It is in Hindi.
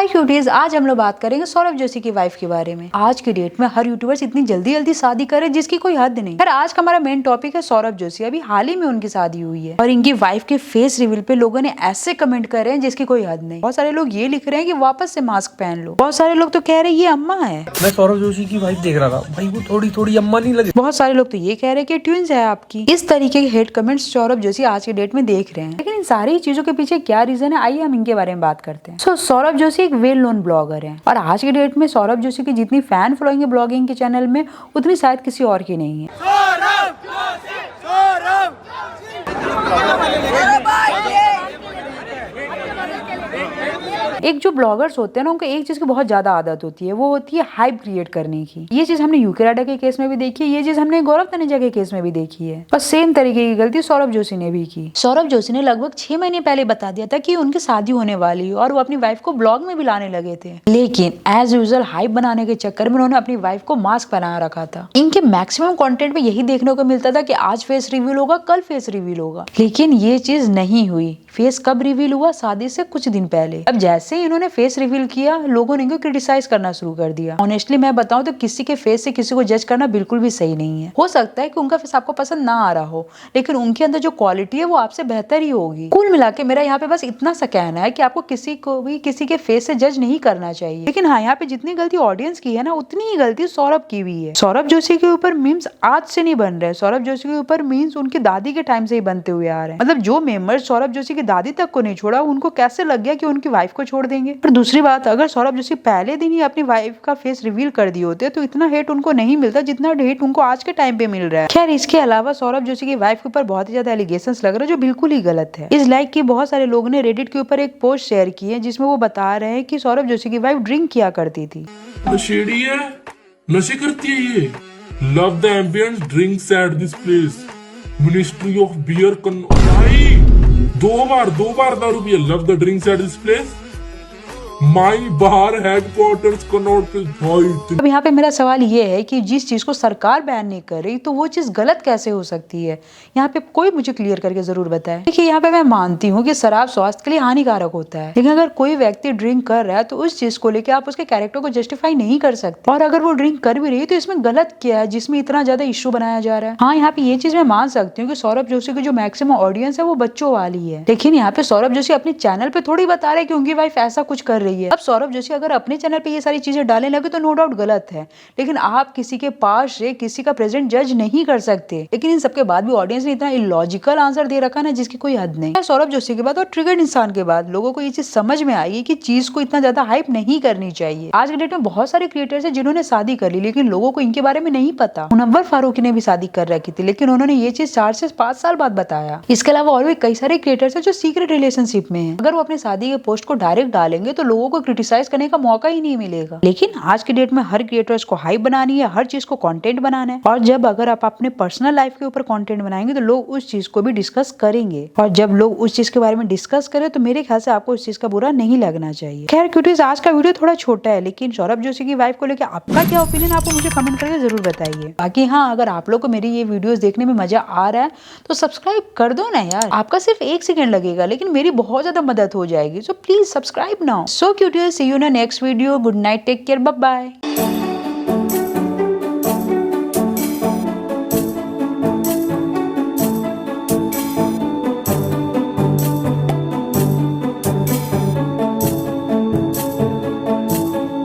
हाय क्यूटीज, आज हम लोग बात करेंगे सौरभ जोशी की वाइफ के बारे में। आज की डेट में हर यूट्यूबर्स इतनी जल्दी जल्दी शादी करे जिसकी कोई हद नहीं। पर आज का हमारा मेन टॉपिक है सौरभ जोशी। अभी हाल ही में उनकी शादी हुई है और इनकी वाइफ के फेस रिवील पे लोगों ने ऐसे कमेंट कर रहे हैं जिसकी कोई हद नहीं। बहुत सारे लोग ये लिख रहे हैं कि वापस से मास्क पहन लो। बहुत सारे लोग तो कह रहे हैं ये अम्मा है। मैं सौरभ जोशी की वाइफ देख रहा था, भाई वो थोड़ी थोड़ी अम्मा नहीं लगे। बहुत सारे लोग तो ये कह रहे हैं कि ट्विंस है आपकी। इस तरीके के हेट कमेंट्स सौरभ जोशी आज की डेट में देख रहे हैं। लेकिन इन सारी चीजों के पीछे क्या रीजन है, आइए हम इनके बारे में बात करते हैं। सौरभ जोशी एक वेल नोन ब्लॉगर है और आज की डेट में सौरभ जोशी की जितनी फैन फॉलोइंग है ब्लॉगिंग के चैनल में उतनी शायद किसी और की नहीं है। एक जो ब्लॉगर्स होते हैं ना, उनको एक चीज की बहुत ज्यादा आदत होती है, वो होती है हाइप क्रिएट करने की। ये चीज हमने यूके राडा के केस में भी देखी है, ये चीज हमने गौरव तनेजा के केस में भी देखी है और सेम तरीके की गलती सौरभ जोशी ने भी की। सौरभ जोशी ने लगभग 6 महीने पहले बता दिया था कि उनकी शादी होने वाली और वो अपनी वाइफ को ब्लॉग में भी लाने लगे थे, लेकिन एज यूजुअल हाइप बनाने के चक्कर में उन्होंने अपनी वाइफ को मास्क पहना रखा था। इनके मैक्सिमम कंटेंट में यही देखने को मिलता था कि आज फेस रिवील होगा, कल फेस रिवील होगा, लेकिन ये चीज नहीं हुई। फेस कब रिवील हुआ? शादी से कुछ दिन पहले। अब जैसे ही इन्होंने फेस रिवील किया, लोगों ने इनको क्रिटिसाइज करना शुरू कर दिया। ऑनेस्टली मैं बताऊं तो किसी के फेस से किसी को जज करना बिल्कुल भी सही नहीं है। हो सकता है कि उनका फेस आपको पसंद ना आ रहा हो, लेकिन उनके अंदर जो क्वालिटी है वो आपसे बेहतर ही होगी। कुल मिला के मेरा यहाँ पे बस इतना सा कहना है कि आपको किसी को भी किसी के फेस से जज नहीं करना चाहिए। लेकिन हाँ, यहाँ पे जितनी गलती ऑडियंस की है ना, उतनी ही गलती सौरभ की भी है। सौरभ जोशी के ऊपर मीम्स आज से नहीं बन रहे। सौरभ जोशी के ऊपर मीम्स उनकी दादी के टाइम से ही बनते हुए आ रहे हैं। मतलब जो मेंबर्स सौरभ जोशी की दादी तक को नहीं छोड़ा, उनको कैसे लग गया कि उनकी वाइफ को छोड़ देंगे। पर दूसरी बात, अगर सौरभ जोशी पहले दिन ही अपनी वाइफ का फेस रिवील कर दिए होते तो इतना हेट उनको नहीं मिलता जितना हेट उनको आज के टाइम पे मिल रहा है। खैर, इसके अलावा सौरभ जोशी की वाइफ के ऊपर बहुत ही ज्यादा एलिगेशंस लग रहे हैं जो बिल्कुल ही गलत है। इस लाइक की बहुत सारे लोगों ने रेडिट के ऊपर एक पोस्ट शेयर की है जिसमें वो बता रहे हैं कि सौरभ जोशी की वाइफ ड्रिंक किया करती थी। नशेड़ी है, नशे करती है ये। Love the ambience, drinks at this place, ministry of beer. भाई दो बार दारू पिया। Love the drinks at this place, my bar headquarters Connaught. अब यहाँ पे मेरा सवाल ये है कि जिस चीज को सरकार बैन नहीं कर रही तो वो चीज गलत कैसे हो सकती है? यहाँ पे कोई मुझे क्लियर करके जरूर बताए। देखिए, यहाँ पे मैं मानती हूँ कि शराब स्वास्थ्य के लिए हानिकारक होता है, लेकिन अगर कोई व्यक्ति ड्रिंक कर रहा है तो उस चीज को लेकर आप उसके कैरेक्टर को जस्टिफाई नहीं कर सकते। और अगर वो ड्रिंक कर भी रही है तो इसमें गलत क्या है जिसमें इतना ज्यादा इश्यू बनाया जा रहा है? हाँ, यहाँ पे ये चीज मैं मान सकती हूँ कि सौरभ जोशी की जो मैक्सिमम ऑडियंस है वो बच्चों वाली है, लेकिन यहाँ पे सौरभ जोशी अपने चैनल पे थोड़ी बता रहे कि उनकी वाइफ ऐसा कुछ कर रही है। अब सौरभ जोशी अगर अपने चैनल पे ये सारी चीजें डालने लगे तो नो डाउट गलत है, लेकिन आप किसी के पास से किसी का प्रेजेंट जज नहीं कर सकते। लेकिन इन सबके बाद भी ऑडियंस ने इतना इलॉजिकल आंसर दे रखा ना जिसकी कोई हद नहीं। सौरभ जोशी के बाद और ट्रिगर्ड इंसान के बाद लोगों को ये चीज समझ में आई कि चीज को इतना ज्यादा हाइप नहीं करनी चाहिए। आज के डेट में बहुत सारे क्रिएटर्स हैं जिन्होंने शादी कर ली, लेकिन लोगों को इनके बारे में नहीं पता। मुनव्वर फारूकी ने भी शादी कर रखी थी, लेकिन उन्होंने ये चीज 4 से 5 साल बाद बताया। इसके अलावा और भी कई सारे क्रिएटर्स हैं जो सीक्रेट रिलेशनशिप में है। अगर वो अपनी शादी के पोस्ट को डायरेक्ट डालेंगे तो लोगों को क्रिटिसाइज करने का मौका ही नहीं मिलेगा। लेकिन आज की डेट में हर क्रिएटर्स को हाइप बनानी है, हर चीज को कंटेंट बनाना है, और जब अगर आप अपने पर्सनल लाइफ के ऊपर कंटेंट बनाएंगे तो लोग उस चीज को भी डिस्कस करेंगे, और जब लोग उस चीज के बारे में डिस्कस करें तो मेरे ख्याल से आपको उस चीज का बुरा नहीं लगना चाहिए। खैर क्यूटीज, आज का वीडियो थोड़ा छोटा है, लेकिन सौरभ जोशी की वाइफ को लेकर आपका क्या ओपिनियन आपको मुझे कमेंट करके जरूर बताइए। बाकी हाँ, अगर आप लोग को मेरी ये वीडियोस देखने में मजा आ रहा है तो सब्सक्राइब कर दो ना यार। आपका सिर्फ 1 सेकंड लगेगा, लेकिन मेरी बहुत ज्यादा मदद हो जाएगी। So please subscribe now. So cuties, see you in next video. Good night, take care, bye bye.